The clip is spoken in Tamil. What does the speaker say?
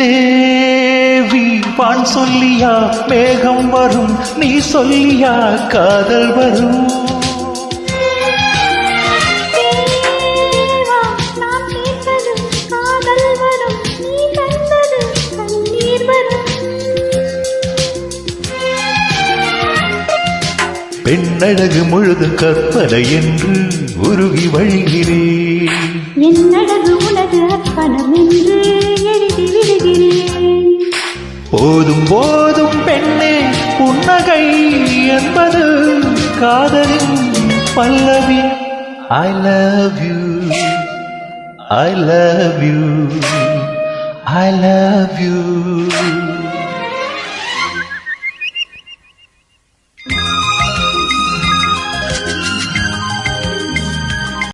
தேவி வான் சொல்லியா மேகம் வரும், நீ சொல்லியா காதல் வரும். பெண்ணழகு முழுதும் கற்பனை என்று உருகி வழிகிறேன். என்னழகு உனது அர்ப்பணம் என்று எழுதி விடுகிறேன். போதும் போதும் பெண்ணே புன்னகை என்பது காதலின் பல்லவி. I love you, I love you, I love you.